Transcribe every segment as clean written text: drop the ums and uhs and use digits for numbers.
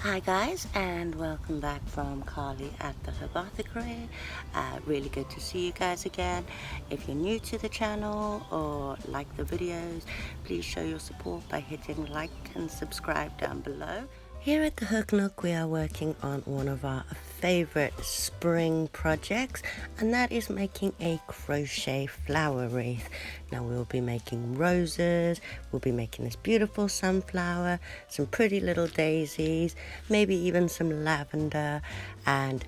Hi guys, and welcome back from Carly at the Herbathicary. Really good to see you guys again. If you're new to the channel or like the videos, please show your support by hitting like and subscribe down below. Here at the Hook Nook, we are working on one of our favorite spring projects, and that is making a crochet flower wreath. Now we'll be making roses, we'll be making this beautiful sunflower, some pretty little daisies, maybe even some lavender, and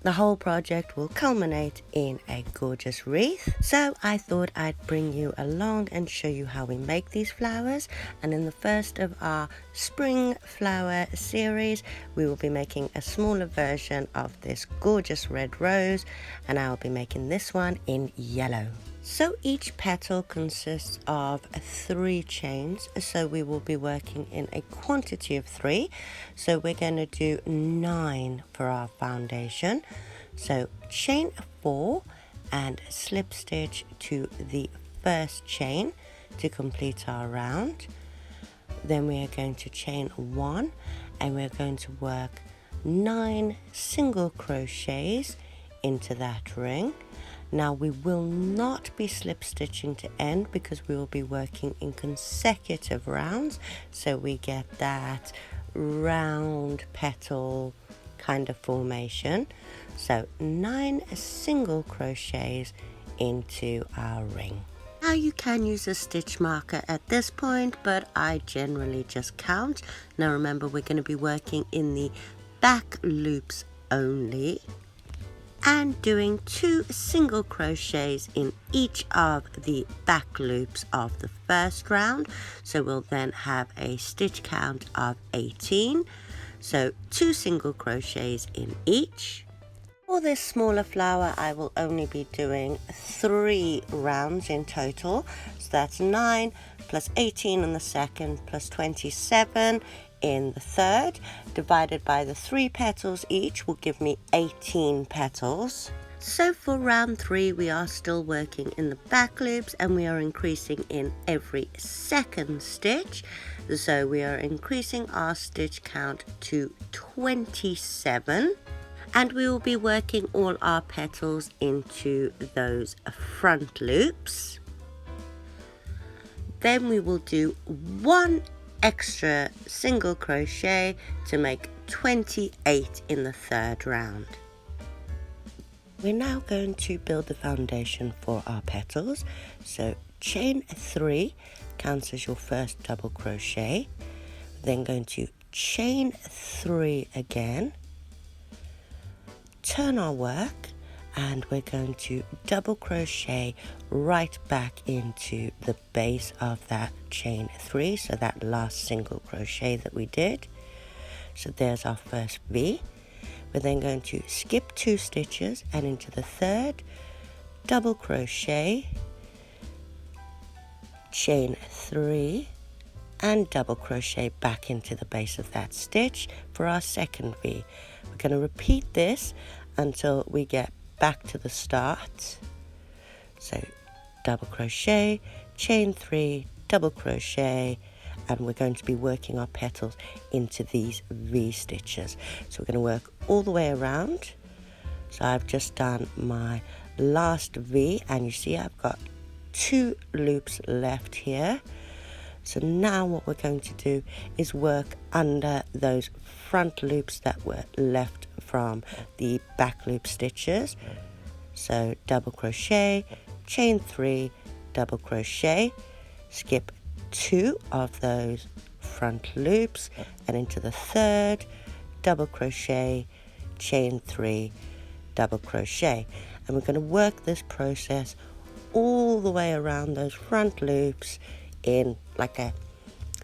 the whole project will culminate in a gorgeous wreath. So I thought I'd bring you along and show you how we make these flowers. And in the first of our spring flower series, we will be making a smaller version of this gorgeous red rose, and I'll be making this one in yellow. So each petal consists of 3 chains, so we will be working in a quantity of 3. So we're going to do 9 for our foundation. So chain 4 and slip stitch to the first chain to complete our round. Then we are going to chain 1 and we're going to work 9 single crochets into that ring. Now we will not be slip stitching to end because we will be working in consecutive rounds, so we get that round petal kind of formation. So 9 single crochets into our ring. Now you can use a stitch marker at this point, but I generally just count. Now remember, we're going to be working in the back loops only, and doing 2 single crochets in each of the back loops of the first round. So we'll then have a stitch count of 18. So 2 single crochets in each. For this smaller flower, I will only be doing 3 rounds in total. So that's 9 plus 18 in the second plus 27 in the third, divided by the 3 petals each will give me 18 petals. So for round 3, we are still working in the back loops and we are increasing in every second stitch. So we are increasing our stitch count to 27. And we will be working all our petals into those front loops. Then we will do 1 extra single crochet to make 28 in the third round. We're now going to build the foundation for our petals. So chain 3 counts as your first double crochet. Then going to chain 3 again, turn our work, and we're going to double crochet right back into the base of that chain 3, so that last single crochet that we did. So there's our first V. We're then going to skip 2 stitches and into the third, double crochet, chain 3, and double crochet back into the base of that stitch for our second V. We're going to repeat this until we get back to the start. So double crochet, chain 3, double crochet, and we're going to be working our petals into these V stitches. So we're going to work all the way around. So I've just done my last V, and you see I've got 2 loops left here. So now what we're going to do is work under those front loops that were left from the back loop stitches. So double crochet, chain 3, double crochet, skip 2 of those front loops and into the third, double crochet, chain 3, double crochet. And we're going to work this process all the way around those front loops in like a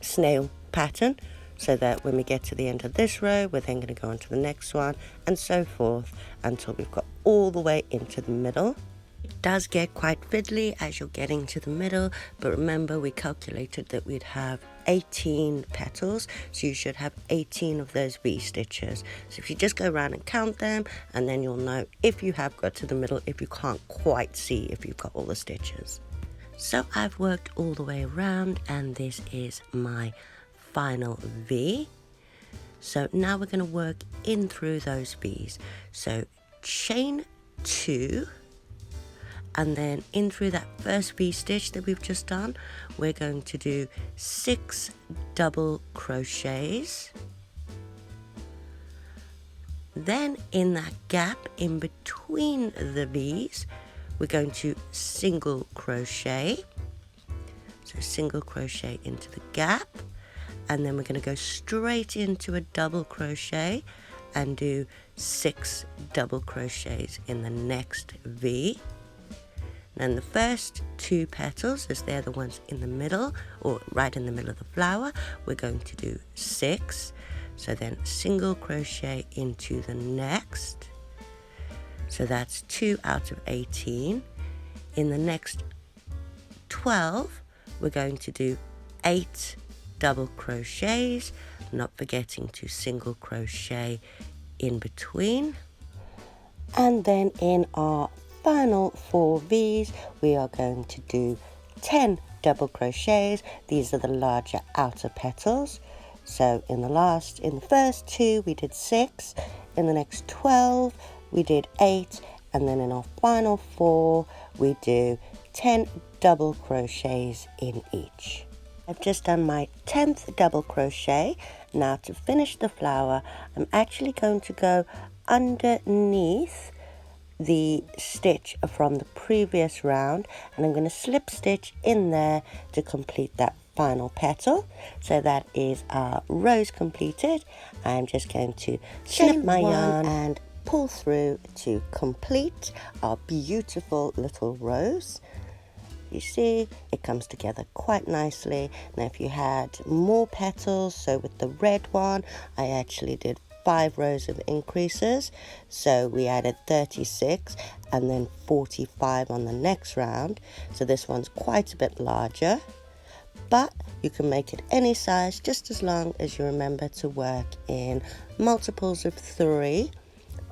snail pattern, so that when we get to the end of this row, we're then going to go on to the next one, and so forth until we've got all the way into the middle. It does get quite fiddly as you're getting to the middle, but remember we calculated that we'd have 18 petals, so you should have 18 of those V stitches. So if you just go around and count them, and then you'll know if you have got to the middle, if you can't quite see if you've got all the stitches. So I've worked all the way around, and this is my final V. So now we're going to work in through those V's. So chain 2, and then in through that first V stitch that we've just done, we're going to do 6 double crochets. Then in that gap in between the V's, we're going to single crochet. So single crochet into the gap, and then we're going to go straight into a double crochet and do 6 double crochets in the next V. And the first 2 petals, as they're the ones in the middle, or right in the middle of the flower, we're going to do 6. So then single crochet into the next. So that's 2 out of 18. In the next 12, we're going to do 8 double crochets, not forgetting to single crochet in between. And then in our final 4 V's, we are going to do 10 double crochets. These are the larger outer petals. So in the first 2 we did 6, in the next 12 we did 8, and then in our final 4 we do 10 double crochets in each. I've just done my 10th double crochet. Now to finish the flower, I'm actually going to go underneath the stitch from the previous round, and I'm going to slip stitch in there to complete that final petal. So that is our rose completed. I'm just going to snip my yarn and pull through to complete our beautiful little rose. You see, it comes together quite nicely. Now if you had more petals, so with the red one, I actually did 5 rows of increases, so we added 36 and then 45 on the next round. So this one's quite a bit larger, but you can make it any size just as long as you remember to work in multiples of 3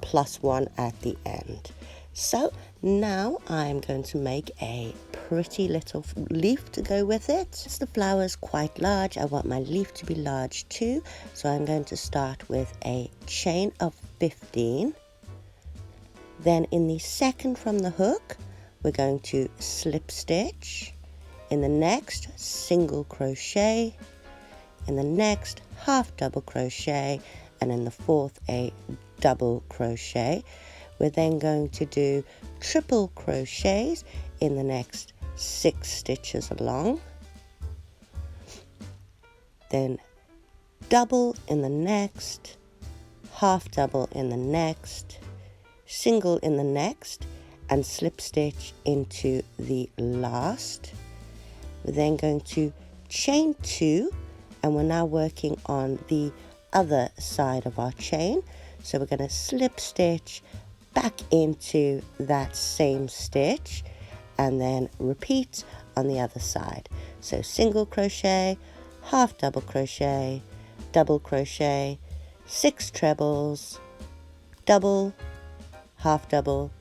plus 1 at the end. So now I'm going to make a pretty little leaf to go with it. Since the flower is quite large, I want my leaf to be large too, so I'm going to start with a chain of 15. Then in the second from the hook, we're going to slip stitch. In the next, single crochet. In the next, half double crochet, and in the fourth, a double crochet. We're then going to do triple crochets in the next 6 stitches along, then double in the next, half double in the next, single in the next, and slip stitch into the last. We're then going to chain 2, and we're now working on the other side of our chain. So we're going to slip stitch back into that same stitch and then repeat on the other side. So single crochet, half double crochet, 6 trebles, double, half double,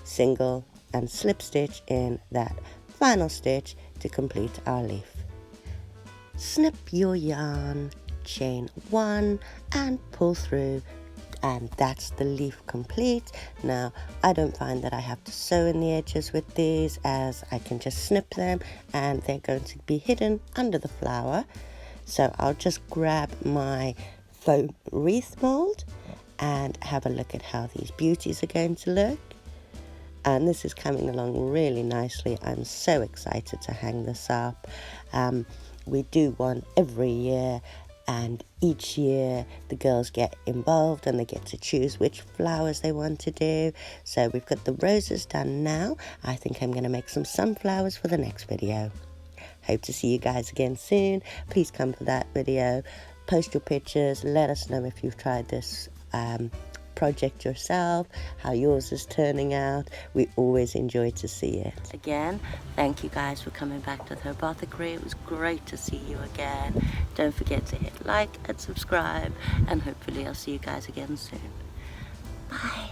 single, and slip stitch in that final stitch to complete our leaf. Snip your yarn, chain 1 and pull through, and that's the leaf complete. Now I don't find that I have to sew in the edges with these, as I can just snip them and they're going to be hidden under the flower. So I'll just grab my foam wreath mold and have a look at how these beauties are going to look. And this is coming along really nicely. I'm so excited to hang this up. We do one every year, and each year the girls get involved and they get to choose which flowers they want to do. So we've got the roses done now. I think I'm going to make some sunflowers for the next video. Hope to see you guys again soon. Please come for that video. Post your pictures. Let us know if you've tried this project yourself, how yours is turning out. We always enjoy to see it. Again, thank you guys for coming back to the Apothecary. It was great to see you again. Don't forget to hit like and subscribe, and hopefully I'll see you guys again soon. Bye.